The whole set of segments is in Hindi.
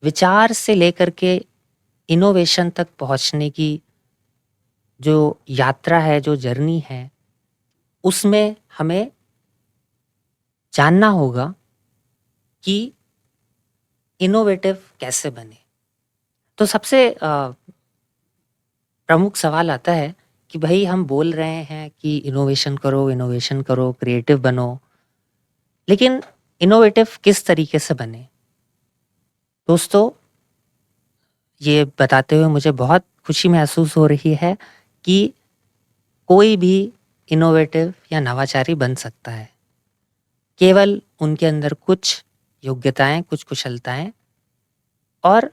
विचार से लेकर के इनोवेशन तक पहुंचने की जो यात्रा है, जो जर्नी है, उसमें हमें जानना होगा कि इनोवेटिव कैसे बने। तो सबसे प्रमुख सवाल आता है कि भाई हम बोल रहे हैं कि इनोवेशन करो, क्रिएटिव बनो, लेकिन इनोवेटिव किस तरीके से बने? दोस्तों, ये बताते हुए मुझे बहुत खुशी महसूस हो रही है कि कोई भी इनोवेटिव या नवाचारी बन सकता है। केवल उनके अंदर कुछ योग्यताएं, कुछ कुशलताएं और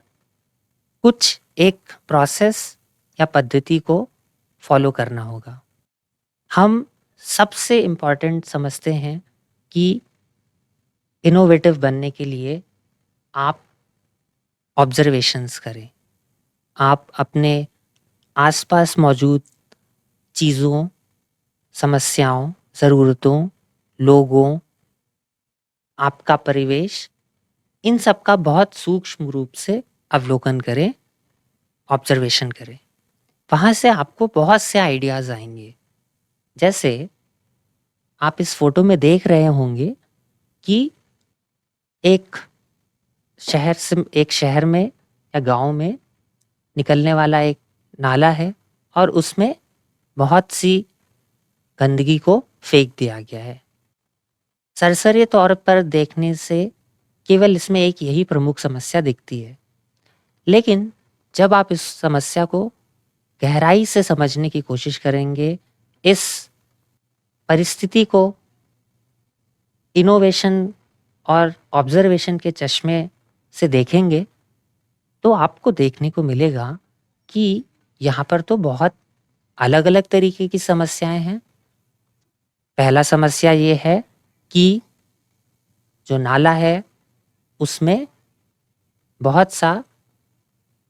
कुछ एक प्रोसेस या पद्धति को फॉलो करना होगा। हम सबसे इम्पॉर्टेंट समझते हैं कि इनोवेटिव बनने के लिए आप ऑब्जर्वेशंस करें। आप अपने आसपास मौजूद चीज़ों, समस्याओं, ज़रूरतों, लोगों, आपका परिवेश, इन सब का बहुत सूक्ष्म रूप से अवलोकन करें, ऑब्जर्वेशन करें। वहाँ से आपको बहुत से आइडियाज़ आएंगे। जैसे आप इस फोटो में देख रहे होंगे कि एक एक शहर में या गांव में निकलने वाला एक नाला है और उसमें बहुत सी गंदगी को फेंक दिया गया है। सरसरी तौर पर देखने से केवल इसमें एक यही प्रमुख समस्या दिखती है, लेकिन जब आप इस समस्या को गहराई से समझने की कोशिश करेंगे, इस परिस्थिति को इनोवेशन और ऑब्जर्वेशन के चश्मे से देखेंगे, तो आपको देखने को मिलेगा कि यहाँ पर तो बहुत अलग अलग तरीके की समस्याएं हैं। पहला समस्या ये है कि जो नाला है उसमें बहुत सा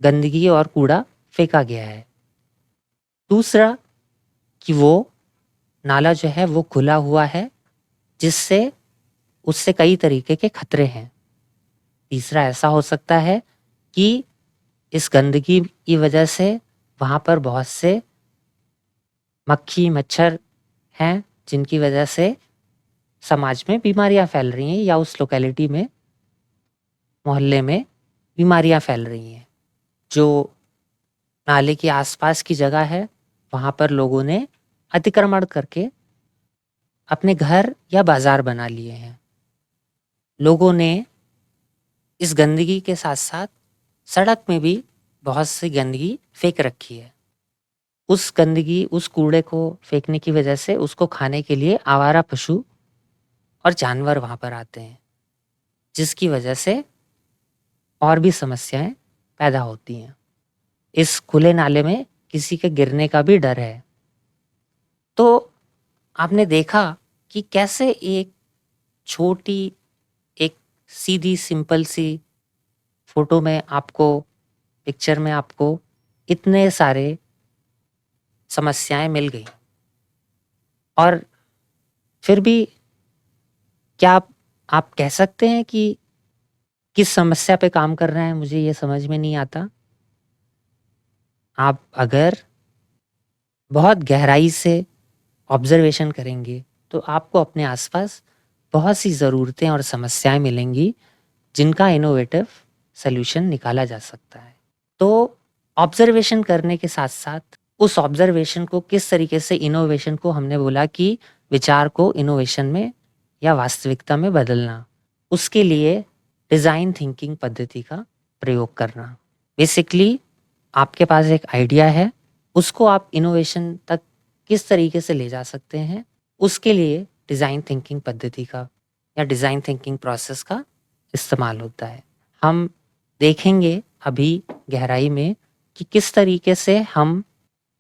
गंदगी और कूड़ा फेंका गया है। दूसरा कि वो नाला जो है वो खुला हुआ है, जिससे उससे कई तरीके के खतरे हैं। तीसरा ऐसा हो सकता है कि इस गंदगी की वजह से वहाँ पर बहुत से मक्खी मच्छर हैं, जिनकी वजह से समाज में बीमारियां फैल रही हैं या उस लोकेलिटी में, मोहल्ले में बीमारियां फैल रही हैं। जो नाले के आसपास की जगह है वहाँ पर लोगों ने अतिक्रमण करके अपने घर या बाजार बना लिए हैं। लोगों ने इस गंदगी के साथ साथ सड़क में भी बहुत सी गंदगी फेंक रखी है। उस गंदगी, उस कूड़े को फेंकने की वजह से उसको खाने के लिए आवारा पशु और जानवर वहाँ पर आते हैं, जिसकी वजह से और भी समस्याएं पैदा होती हैं। इस खुले नाले में किसी के गिरने का भी डर है। तो आपने देखा कि कैसे एक छोटी, एक सीधी सिंपल सी फोटो में आपको, पिक्चर में आपको इतने सारे समस्याएं मिल गई, और फिर भी क्या आप कह सकते हैं कि किस समस्या पे काम कर रहे हैं? मुझे ये समझ में नहीं आता। आप अगर बहुत गहराई से ऑब्जर्वेशन करेंगे तो आपको अपने आसपास बहुत सी ज़रूरतें और समस्याएं मिलेंगी जिनका इनोवेटिव सल्यूशन निकाला जा सकता है। तो ऑब्जर्वेशन करने के साथ साथ उस ऑब्जर्वेशन को किस तरीके से, इनोवेशन को हमने बोला कि विचार को इनोवेशन में या वास्तविकता में बदलना, उसके लिए डिज़ाइन थिंकिंग पद्धति का प्रयोग करना। बेसिकली आपके पास एक आइडिया है, उसको आप इनोवेशन तक किस तरीके से ले जा सकते हैं, उसके लिए डिज़ाइन थिंकिंग पद्धति का या डिज़ाइन थिंकिंग प्रोसेस का इस्तेमाल होता है। हम देखेंगे अभी गहराई में कि किस तरीके से हम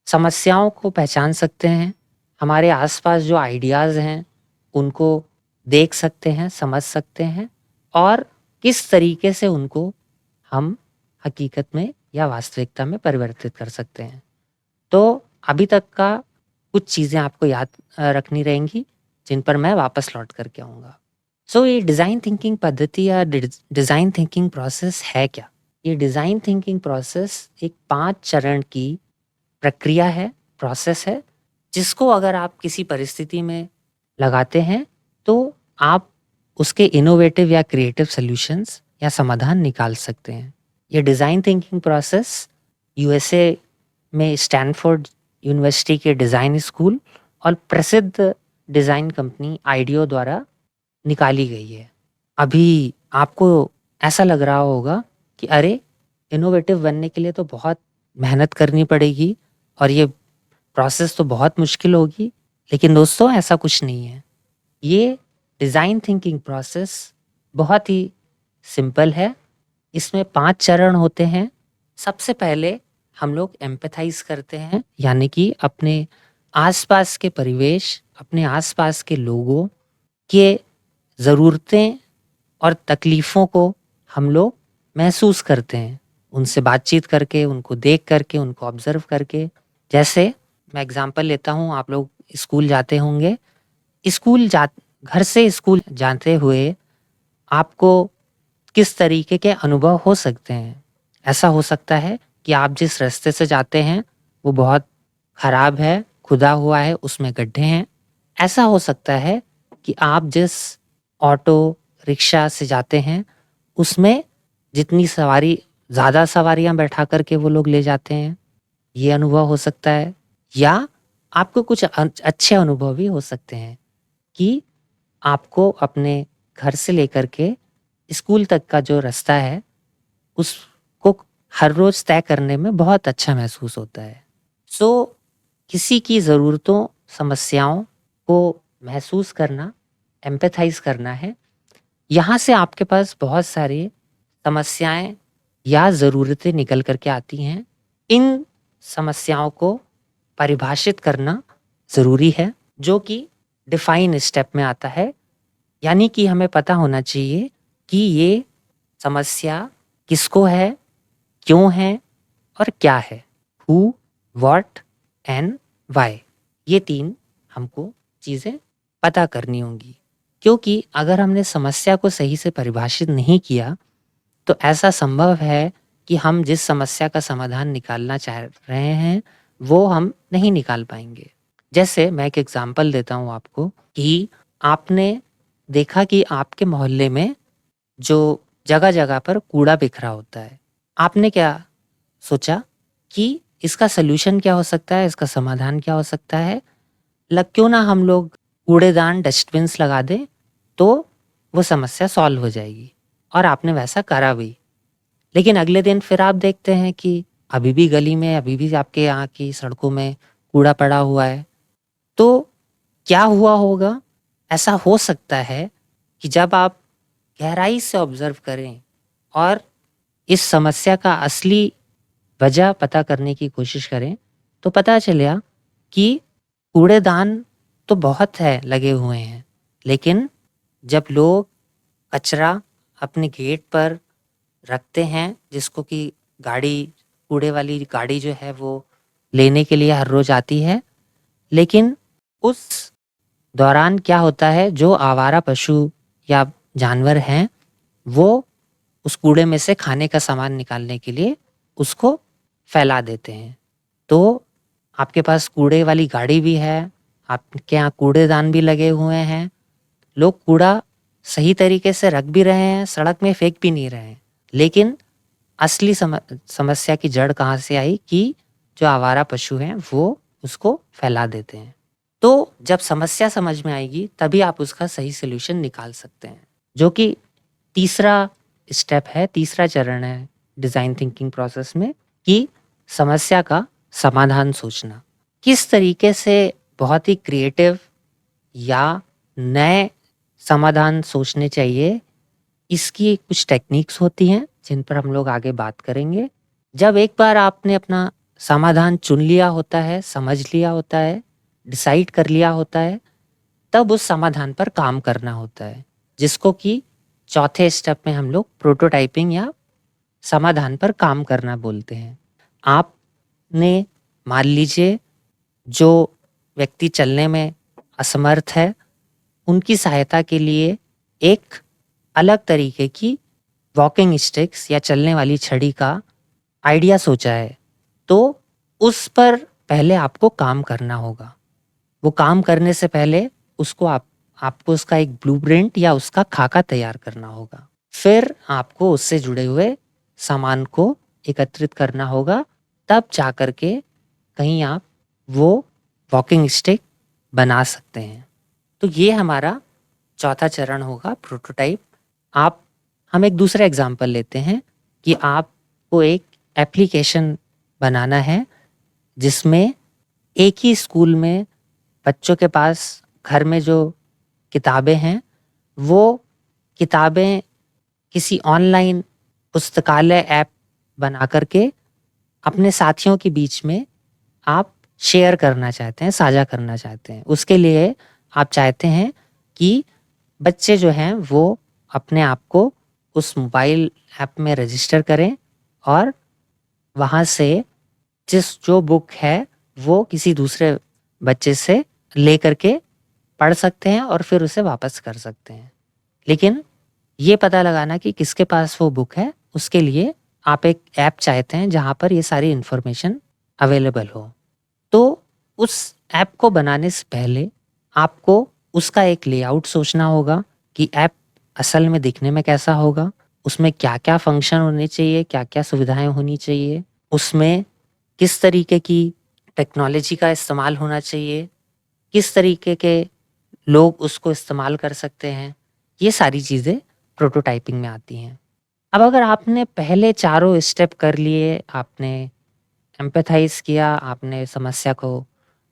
समस्याओं को पहचान सकते हैं, हमारे आसपास जो आइडियाज़ हैं उनको देख सकते हैं, समझ सकते हैं, और किस तरीके से उनको हम हकीकत में या वास्तविकता में परिवर्तित कर सकते हैं। तो अभी तक का कुछ चीज़ें आपको याद रखनी रहेंगी, जिन पर मैं वापस लौट करके आऊँगा। सो ये डिज़ाइन थिंकिंग पद्धति या डिज़ाइन थिंकिंग प्रोसेस है क्या? ये डिज़ाइन थिंकिंग प्रोसेस एक 5 चरण की प्रक्रिया है, प्रोसेस है, जिसको अगर आप किसी परिस्थिति में लगाते हैं, तो आप उसके इनोवेटिव या क्रिएटिव सॉल्यूशंस या समाधान निकाल सकते हैं। ये डिज़ाइन थिंकिंग प्रोसेस यूएसए में स्टैनफोर्ड यूनिवर्सिटी के डिज़ाइन स्कूल और प्रसिद्ध डिज़ाइन कंपनी आइडियो द्वारा निकाली गई है। अभी आपको ऐसा लग रहा होगा कि अरे! इनोवेटिव बनने के लिए तो बहुत मेहनत करनी पड़ेगी और ये प्रोसेस तो बहुत मुश्किल होगी, लेकिन दोस्तों ऐसा कुछ नहीं है। ये डिज़ाइन थिंकिंग प्रोसेस बहुत ही सिंपल है। इसमें 5 चरण होते हैं। सबसे पहले हम लोग एम्पैथाइज़ करते हैं, यानी कि अपने आस-पास के परिवेश, अपने आस-पास के लोगों के ज़रूरतें और तकलीफ़ों को हम लोग महसूस करते हैं। उनसे बातचीत करके, उनको देख करके, उनको ऑब्ज़र्व करके। जैसे मैं एग्ज़ाम्पल लेता हूँ, आप लोग स्कूल जाते होंगे। घर से स्कूल जाते हुए आपको किस तरीके के अनुभव हो सकते हैं? ऐसा हो सकता है कि आप जिस रास्ते से जाते हैं, वो बहुत ख़राब है, खुदा हुआ है, उसमें गड्ढे हैं। ऐसा हो सकता है कि आप जिस ऑटो, रिक्शा से जाते हैं, उसमें ज़्यादा सवारियाँ बैठा कर के वो लोग ले जाते हैं, ये अनुभव हो सकता है। या आपको कुछ अच्छे अनुभव भी हो सकते हैं कि आपको अपने घर से लेकर के स्कूल तक का जो रास्ता है, उसको हर रोज़ तय करने में बहुत अच्छा महसूस होता है। सो किसी की ज़रूरतों, समस्याओं को महसूस करना, एम्पैथाइज़ करना है। यहाँ से आपके पास बहुत सारी समस्याएँ या ज़रूरतें निकल कर के आती हैं। इन समस्याओं को परिभाषित करना ज़रूरी है, जो कि डिफाइन स्टेप में आता है। यानी कि हमें पता होना चाहिए कि ये समस्या किसको है, क्यों है और क्या है। हू, व्हाट एंड व्हाई, ये 3 हमको चीज़ें पता करनी होंगी। क्योंकि अगर हमने समस्या को सही से परिभाषित नहीं किया, तो ऐसा संभव है कि हम जिस समस्या का समाधान निकालना चाह रहे हैं, वो हम नहीं निकाल पाएँगे। जैसे मैं एक एग्ज़ाम्पल देता हूँ आपको कि आपने देखा कि आपके मोहल्ले में जो जगह-जगह पर कूड़ा बिखरा होता है। आपने क्या सोचा कि इसका सॉल्यूशन क्या हो सकता है, इसका समाधान क्या हो सकता है? क्यों ना हम लोग कूड़ेदान, डस्टबिन्स लगा दें, तो वो समस्या सॉल्व हो जाएगी। और आपने वैसा करा भी। लेकिन अगले दिन फिर आप देखते हैं कि अभी भी गली में, अभी भी आपके यहाँ की सड़कों में कूड़ा पड़ा हुआ है। तो क्या हुआ होगा? ऐसा हो सकता है कि जब आप गहराई से ऑब्ज़र्व करें और इस समस्या का असली वजह पता करने की कोशिश करें, तो पता चला कि कूड़ेदान तो बहुत है लगे हुए हैं, लेकिन जब लोग कचरा अपने गेट पर रखते हैं, जिसको कि कूड़े वाली गाड़ी जो है वो लेने के लिए हर रोज़ आती है, लेकिन उस दौरान क्या होता है, जो आवारा पशु या जानवर हैं, वो उस कूड़े में से खाने का सामान निकालने के लिए उसको फैला देते हैं। तो आपके पास कूड़े वाली गाड़ी भी है, आपके यहाँ कूड़ेदान भी लगे हुए हैं, लोग कूड़ा सही तरीके से रख भी रहे हैं, सड़क में फेंक भी नहीं रहे हैं। लेकिन असली समस्या की जड़ कहाँ से आई कि जो आवारा पशु हैं, वो उसको फैला देते हैं। तो जब समस्या समझ में आएगी, तभी आप उसका सही सॉल्यूशन निकाल सकते हैं, जो कि तीसरा स्टेप है, तीसरा चरण है डिज़ाइन थिंकिंग प्रोसेस में, कि समस्या का समाधान सोचना। किस तरीके से बहुत ही क्रिएटिव या नए समाधान सोचने चाहिए, इसकी कुछ टेक्निक्स होती हैं, जिन पर हम लोग आगे बात करेंगे। जब एक बार आपने अपना समाधान चुन लिया होता है, समझ लिया होता है, डिसाइड कर लिया होता है, तब उस समाधान पर काम करना होता है, जिसको कि चौथे स्टेप में हम लोग प्रोटोटाइपिंग या समाधान पर काम करना बोलते हैं। आपने मान लीजिए जो व्यक्ति चलने में असमर्थ है, उनकी सहायता के लिए एक अलग तरीके की वॉकिंग स्टिक्स या चलने वाली छड़ी का आइडिया सोचा है, तो उस पर पहले आपको काम करना होगा। वो काम करने से पहले उसको आपको उसका एक ब्लूप्रिंट या उसका खाका तैयार करना होगा। फिर आपको उससे जुड़े हुए सामान को एकत्रित करना होगा, तब जा कर के कहीं आप वो वॉकिंग स्टिक बना सकते हैं। तो ये हमारा चौथा चरण होगा, प्रोटोटाइप। हम एक दूसरा एग्जाम्पल लेते हैं कि आपको एक एप्लीकेशन बनाना है जिसमें एक ही स्कूल में बच्चों के पास घर में जो किताबें हैं, वो किताबें किसी ऑनलाइन पुस्तकालय ऐप बना करके अपने साथियों के बीच में आप शेयर करना चाहते हैं, साझा करना चाहते हैं। उसके लिए आप चाहते हैं कि बच्चे जो हैं वो अपने आप को उस मोबाइल ऐप में रजिस्टर करें और वहाँ से जो बुक है वो किसी दूसरे बच्चे से ले करके पढ़ सकते हैं और फिर उसे वापस कर सकते हैं। लेकिन ये पता लगाना कि किसके पास वो बुक है, उसके लिए आप एक ऐप चाहते हैं जहाँ पर ये सारी इन्फॉर्मेशन अवेलेबल हो। तो उस ऐप को बनाने से पहले आपको उसका एक लेआउट सोचना होगा कि ऐप असल में दिखने में कैसा होगा, उसमें क्या-क्या फंक्शन होने चाहिए, क्या-क्या सुविधाएं होनी चाहिए, उसमें किस तरीके की टेक्नोलॉजी का इस्तेमाल होना चाहिए, किस तरीके के लोग उसको इस्तेमाल कर सकते हैं। ये सारी चीज़ें प्रोटोटाइपिंग में आती हैं। अब अगर आपने पहले चारों स्टेप कर लिए, आपने एम्पैथाइज़ किया, आपने समस्या को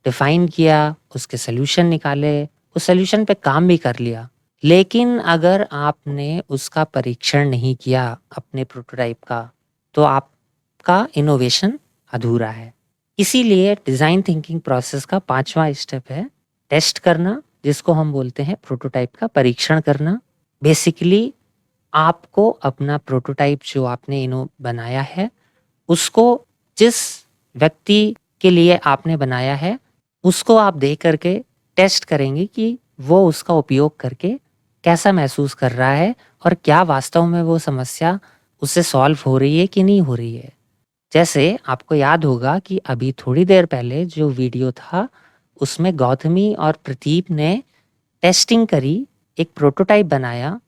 डिफ़ाइन किया, उसके सॉल्यूशन निकाले, उस सॉल्यूशन पे काम भी कर लिया। लेकिन अगर आपने उसका परीक्षण नहीं किया अपने प्रोटोटाइप का, तो आपका इनोवेशन अधूरा है। इसीलिए डिज़ाइन थिंकिंग प्रोसेस का 5वां स्टेप है टेस्ट करना, जिसको हम बोलते हैं प्रोटोटाइप का परीक्षण करना। बेसिकली आपको अपना प्रोटोटाइप जो आपने बनाया है, उसको जिस व्यक्ति के लिए आपने बनाया है, उसको आप देख करके टेस्ट करेंगे कि वो उसका उपयोग करके कैसा महसूस कर रहा है और क्या वास्तव में वो समस्या उससे सॉल्व हो रही है कि नहीं हो रही है। जैसे आपको याद होगा कि अभी थोड़ी देर पहले जो वीडियो था, उसमें गौतमी और प्रदीप ने टेस्टिंग करी, एक प्रोटोटाइप बनाया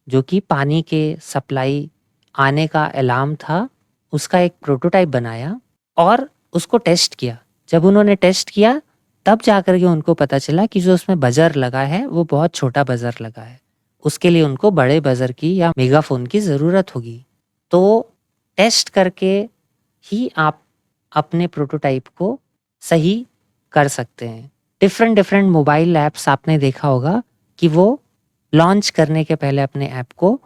जो कि पानी के सप्लाई आने का अलार्म था, उसका एक प्रोटोटाइप बनाया और उसको टेस्ट किया। जब उन्होंने टेस्ट किया, तब जाकर के उनको पता चला कि जो उसमें बजर लगा है वो बहुत छोटा बजर लगा है। उसके लिए उनको बड़े बजर की या मेगाफोन की ज़रूरत होगी। तो टेस्ट करके ही आप अपने प्रोटोटाइप को सही कर सकते हैं। डिफरेंट डिफरेंट मोबाइल ऐप्स आपने देखा होगा कि वो लॉन्च करने के पहले अपने ऐप को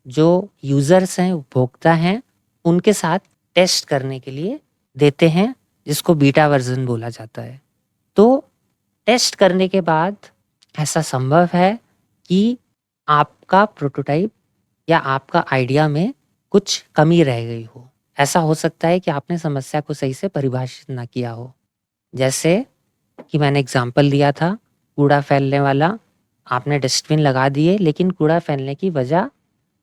जो यूज़र्स हैं, उपभोक्ता हैं, उनके साथ टेस्ट करने के लिए देते हैं, जिसको बीटा वर्जन बोला जाता है। तो टेस्ट करने के बाद ऐसा संभव है कि आपका प्रोटोटाइप या आपका आइडिया में कुछ कमी रह गई हो। ऐसा हो सकता है कि आपने समस्या को सही से परिभाषित ना किया हो। जैसे कि मैंने एग्जाम्पल दिया था कूड़ा फैलने वाला, आपने डस्टबिन लगा दिए लेकिन कूड़ा फैलने की वजह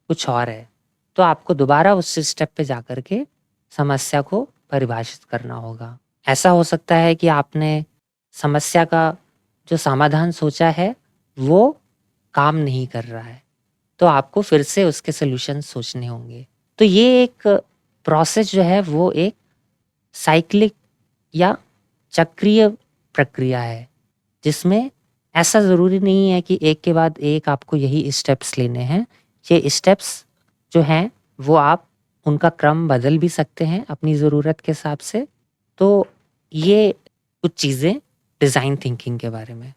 कुछ और है। तो आपको दोबारा उस स्टेप पे जाकर के समस्या को परिभाषित करना होगा। ऐसा हो सकता है कि आपने समस्या का जो समाधान सोचा है वो काम नहीं कर रहा है, तो आपको फिर से उसके सॉल्यूशन सोचने होंगे। तो ये एक प्रोसेस जो है वो एक साइक्लिक या चक्रीय प्रक्रिया है, जिसमें ऐसा ज़रूरी नहीं है कि एक के बाद एक आपको यही स्टेप्स लेने हैं। ये स्टेप्स जो हैं वो आप उनका क्रम बदल भी सकते हैं अपनी ज़रूरत के हिसाब से। तो ये कुछ चीज़ें डिज़ाइन थिंकिंग के बारे में।